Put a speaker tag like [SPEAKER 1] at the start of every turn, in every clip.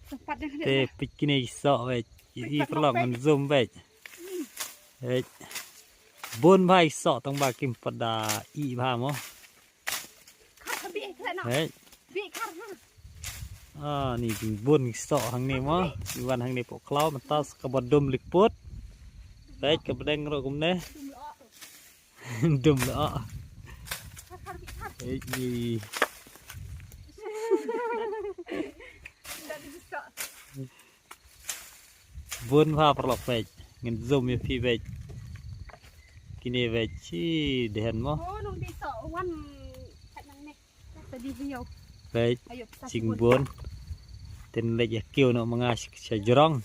[SPEAKER 1] Te pikini so ve I prolong man zoom ve. Hey. Bun bhai so tong ba kim pada I bha mo. Hey. Ni jing bun so hang ni mo. Iwan hang ni pok klau man tas ka bodum liput. Hey ka bedeng ro kum ne. Dum lo. Hey ni. Bun pha prolok ve. Ngin zoom mi phi ve. Kini ve chi den mo.
[SPEAKER 2] Nung di so wan nang ne. Tadi hiyo.
[SPEAKER 1] Ve jing bun. Ten le ya kiu no mga sajrong.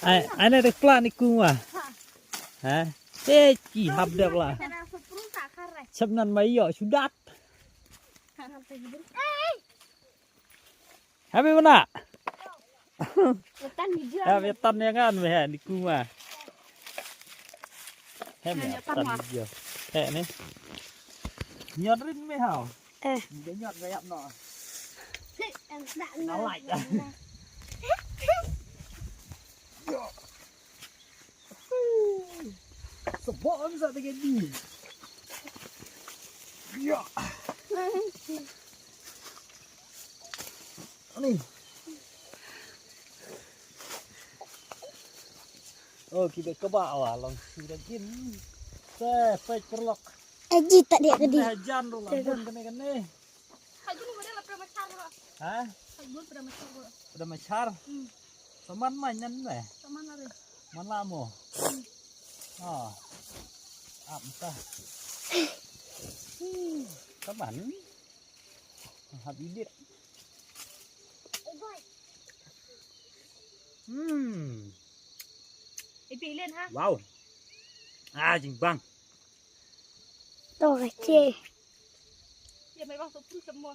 [SPEAKER 1] Ai na de plan ni ku wa. Ha? Chi hab dak la. Sab nan mai yo sudat. Happy mana?
[SPEAKER 2] Wetan hijau.
[SPEAKER 1] Wetan yang kan we di ku ma. Wetan hijau. Ni. Nhọt rin mới hảo. Cái nhọt cái ập nọ. Nó lạnh à. Sợ bỏ em sợ cái gì. Này. Kita ke bawah langsung dah gin. Saya perlok.
[SPEAKER 3] Aji tak dia gede.
[SPEAKER 1] Hajan lu lah bun kene.
[SPEAKER 2] Hajun udah lah pernah macar lo.
[SPEAKER 1] Hah?
[SPEAKER 2] Hajun pernah macar lo.
[SPEAKER 1] Udah macar. Saman manyan le.
[SPEAKER 2] Saman lari.
[SPEAKER 1] Man lamo. Tah. Saman. Habibit.
[SPEAKER 2] Ipilin ha.
[SPEAKER 1] Wow. Jing bang.
[SPEAKER 3] Tuh kecil.
[SPEAKER 2] Ya may bang sopru semua.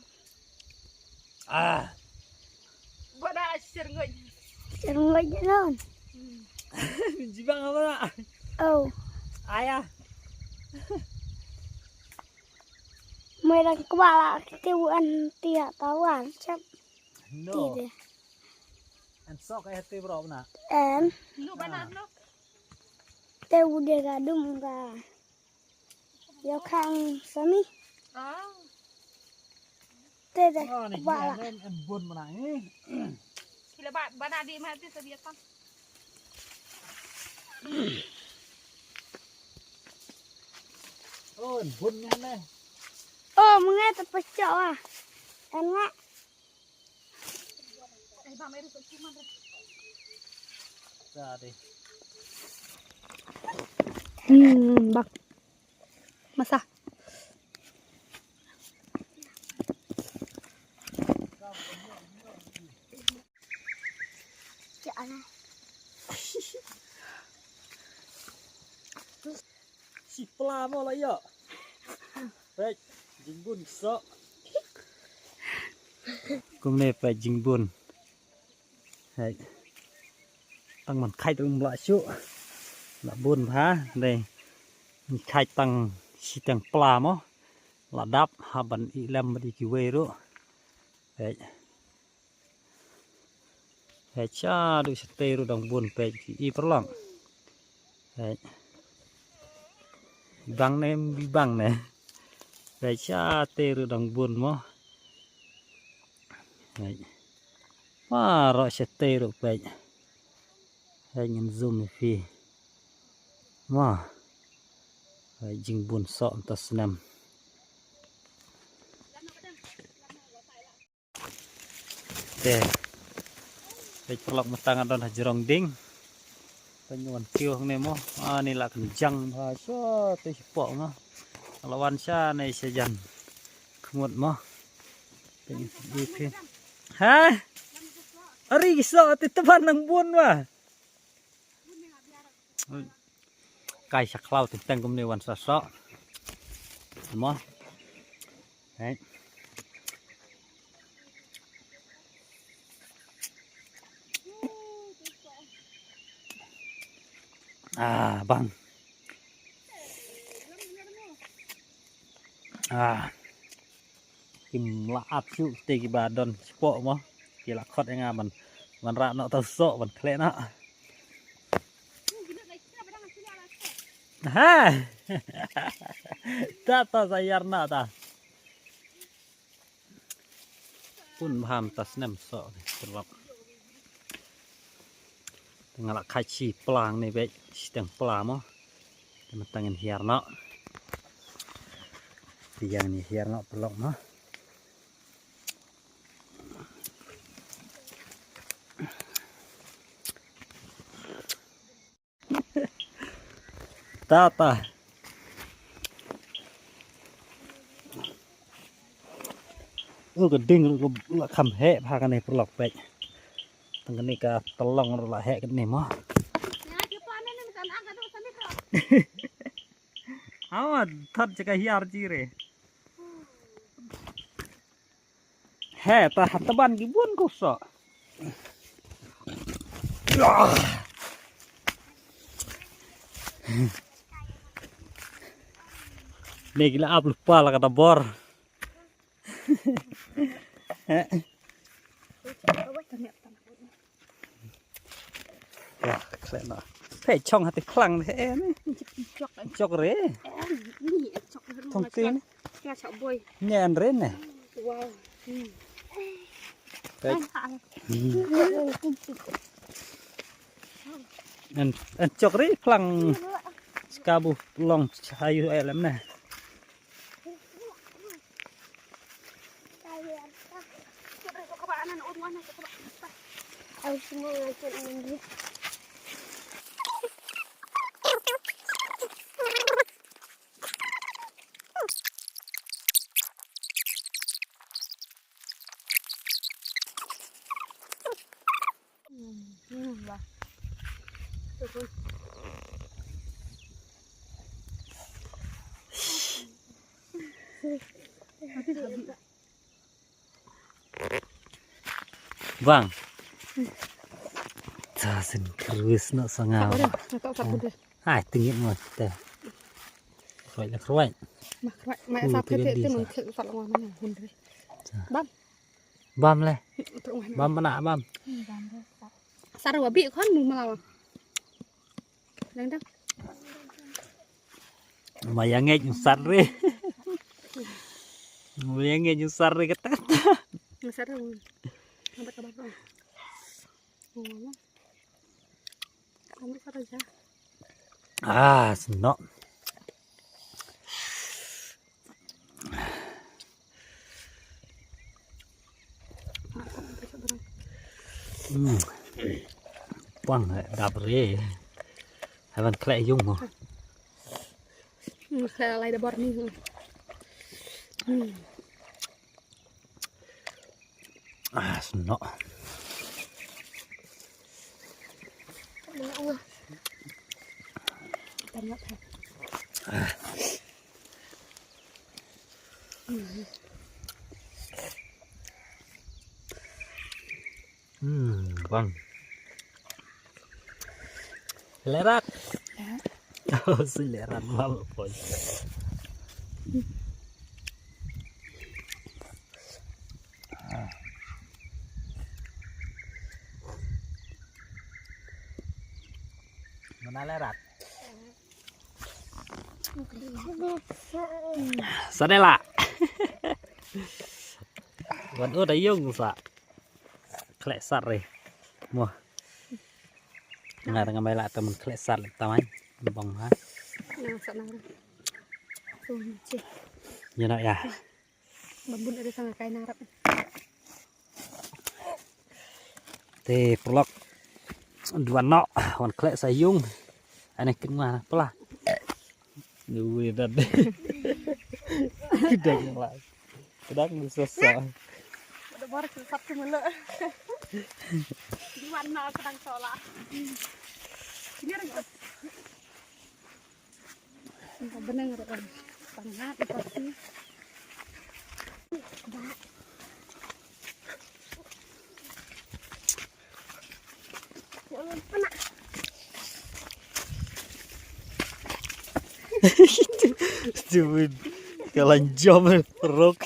[SPEAKER 2] Gua dah serngoj.
[SPEAKER 3] Serngoj non.
[SPEAKER 1] Jibang apa nak?
[SPEAKER 3] Oh.
[SPEAKER 1] Ayah.
[SPEAKER 3] Mereka kepala ketibuan tiap tahun cap.
[SPEAKER 1] No. And sok ay hati bro na.
[SPEAKER 3] And.
[SPEAKER 2] No banan no.
[SPEAKER 3] Tebu dia gadum ka. Yo khang sami. Tede kepala.
[SPEAKER 1] Ni bun mana ni?
[SPEAKER 2] Kila banan di mati sediakan.
[SPEAKER 1] Bun ni.
[SPEAKER 3] Mengai terpecah ah. Enak.
[SPEAKER 2] Bang meru cuma deh.
[SPEAKER 1] Dah deh.
[SPEAKER 2] Bang. Masa.
[SPEAKER 3] Jangan.
[SPEAKER 1] Si pela mo lah yo. Baik, jingbun so. Kum ne pa jingbun. Hai. Tăng mình khai từng loại chỗ là buồn phá đây khai tăng xí tăng pla mó là đáp hà bẩn ý làm đi kêu về đó đấy đấy cha được sẽ tê rồi đồng buồn về ý phát lỏng đấy băng em bị băng này đấy cha tê rồi đồng buồn mó đấy rồi sẽ tê rồi về hay nhìn zoom phi mà hay jing bun sọ ta senam teh perlok matangan don hajrong ding penyuan kiu hang nemo ni lah kencang ha so te sipok ma lawan sa nei sejan kemut ma pengen phi ha ari so te teban nang bun wa cài sạc lau thì tăng cũng nhiềuวันsọ sọ đúng không đấy băng kim la ap chu te ki ba don spo mo ki la khot nga man ra no ta so man khle na ha ta sayar na ta pun paham tas nem so sebab ngala kaci pelang ni baik sedang pelang mo teman tangan hiar no tiang ni hiar no pelok no taก็ดึงก็คำแหะพากันในปลอกไปตั้งกันนี่ก็ตะลองละแหะกันนี่มั้งเอาทัดจะก็ฮิอาร์จีเร่แหะตาหัตบันกี่บุญกุศลนี่ก ila lupa lah kata bor ya kena phải chong hati khlang thế này chọc rễ thông tin nghe anh rễ này anh chọc rễ khlang skabu long chayu lắm này vâng ta xin cruise nó sang ngào hai từng nghiệm rồi để rồi là khói
[SPEAKER 2] mẹ sao thế thế mình thử phật lòng nó hôn đấy băm
[SPEAKER 1] băm lên băm nạ băm
[SPEAKER 2] sao rồi bị con mù màu đang đó
[SPEAKER 1] mà yang nghe những sạt đi mà yang nghe những sạt đi cái tát
[SPEAKER 2] sạt rồi không bắt rồi không biết sao ra
[SPEAKER 1] ah senok quăng đạp rê hai bạn khẽ dung mà
[SPEAKER 2] khẽ lại đạp bọt đi
[SPEAKER 1] ah senok vâng lerat oh si lerat malu boy mana lerat sadela vẫn ướt đấy dùng sa khẽ sạt rồi mua ngày tengah mai lah teman khẽ sạt tamai bong ha như vậy à
[SPEAKER 2] bun ada sangat kain Arab
[SPEAKER 1] thì vlog dua nọ còn khẽ say dung anh này kinh mà pula nuôi đặt cái đằng lại cái đằng nó sờ
[SPEAKER 2] ada baru sesat cemele di mana sedang sholat ini ada benar ada kan sangat pasti
[SPEAKER 1] Cuman kalau jam perok